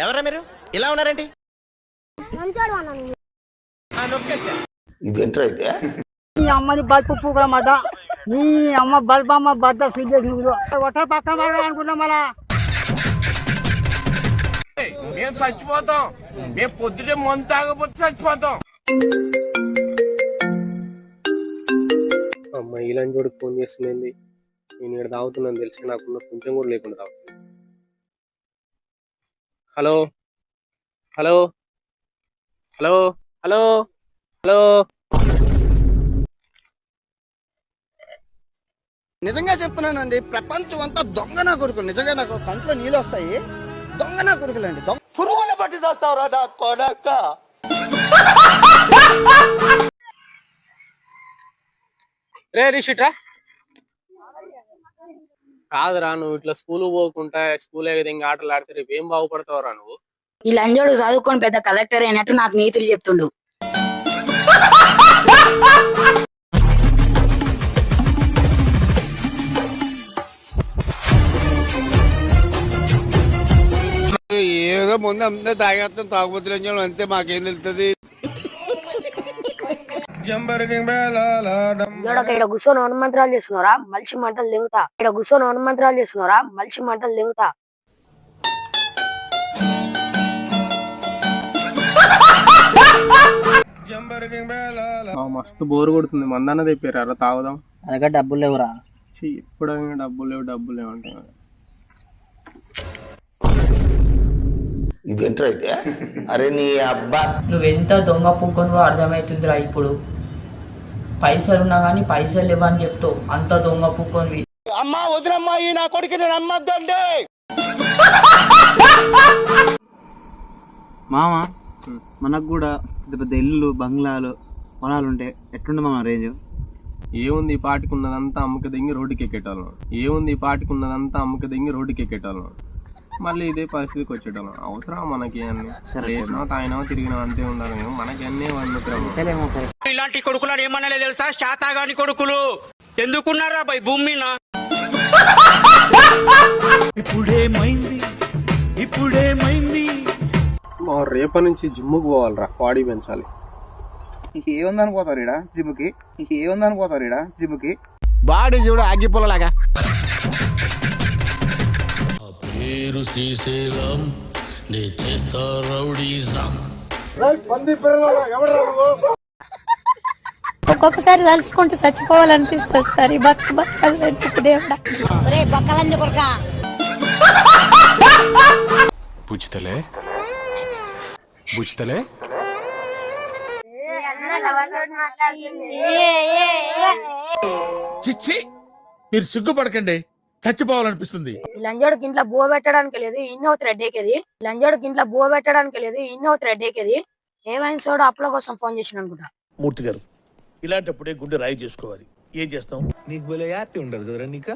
ఎవరా మీరు ఇలా ఉన్నారండి? ఇదేంట్రా అయితే నీ అమ్మని బల్పు పూకలమాట నీ అమ్మ బల్బమ్మ బద్ద ఫీల్ చేసి ఒట్ట పక్కన అనుకున్నా మళ్ళా మేము చచ్చిపోతాం. మేము పొద్దుటే మందు తాగకపోతే చచ్చిపోతాం. అమ్మ ఇలాంటి చోటు ఫోన్ చేస్తుంది. నేను ఇక్కడ తాగుతున్నాను తెలిసి నాకున్న కొంచెం కూడా లేకుండా తాగుతుంది. Hello hello hello hello hello నిజంగా చెప్తున్నానండి, ప్రపంచం అంతా దొంగ నా కొడుకులు. నిజంగా నాకు కంట్లో నీళ్ళు వస్తాయి. దొంగ నా కొడుకులండి. పురుగుల పట్టి చేస్తావురా నా కొడక. రే రిషిట్రా కాదురా, నువ్వు ఇట్లా స్కూల్ పోకుండా స్కూల్ విధంగా ఆటలు ఆడితే రేపు ఏం బాగుపడతావురా నువ్వు? ఈ లంజోడు చదువుకొని పెద్ద కలెక్టర్ అయినట్టు నాకు నీతులు చెప్తుండు. ఏదో ముందు అంతా తాగేస్తాం, తాగుబోతు లంజోడు అంతే, మాకేం తెలుస్తుంది. ఇక్కడ కూర్చొని హనుమంతరాలు చేస్తున్నారా, మనిషి మంటలు దిగుతా. ఇక్కడ కూర్చొని హనుమంతరాలు చేస్తున్నారా, మనిషి మంటలు దిగుతా. మస్తు బోరు కొడుతుంది. మందన్న తెప్పారు అలా తాగుదాం. అలాగే డబ్బులు లేవురా. ఎప్పుడైనా డబ్బులు లేవు అంటే ఇదేంట్రా అయితే అరే నీ అబ్బా నువ్వెంత దొంగ పుక్కునువో అర్థమవుతుందిరా. ఇప్పుడు పైసలు ఉన్నా గానీ పైసలు ఇవ్వని చెప్తావు, అంత దొంగ పుక్కునివి. అమ్మా వదిలమ్మా, ఈ నా కొడుకు నేను నమ్మద్దండి. మామ మనకు కూడా పెద్ద పెద్ద ఇల్లు బంగ్లాలు పొలాలు ఉంటే ఎట్లుండే మామ రేంజ్? ఏముంది ఈ పాటికి ఉన్నదంతా అమ్మక దింగి రోడ్డుకి ఎక్కేటాలను. మళ్ళీ ఇదే పరిస్థితికి వచ్చేటాను. అవసరం మనకి అన్ని చేసినా తాగినా తిరిగినా అంతే ఉండాలి. మనకి అన్నీ వండుకురాము. ఇలాంటి కొడుకులను ఏమన్నా తెలుసా? శాతాగాని కొడుకులు ఎందుకున్నారా బై భూమి మీద? రేపటి నుంచి జిమ్ముకు పోవాలిరా, బాడీ పెంచాలి. ఏముందని పోతారు జిమ్కి. బాడీ చూడు అగ్గిపుల్లలాగా. పేరు శ్రీశైలం నే చేస్తా రౌడీజం. ఒక్కొక్కసారి తలుచుకుంటూ చచ్చిపోవాలనిపిస్తుంది సార్. ఈ బతుకు దేవుడా. బుజ్తలే చిచ్చి, మీరు సిగ్గుపడకండి, చచ్చిపోవాలనిపిస్తుంది. లంజోడికి ఇంట్లో బో పెట్టడానికి లేదు, ఇన్నో థ్రెడ్ ఎక్కేది. ఏమైంది సోడు అప్ల కోసం ఫోన్ చేసిన అనుకుంటా. మూర్తి గారు, ఇలాంటప్పుడే గుండె రాయి చేసుకోవాలి. ఏం చేస్తాం? నీకు భలే హ్యాపీ ఉండదు కదరా. నీక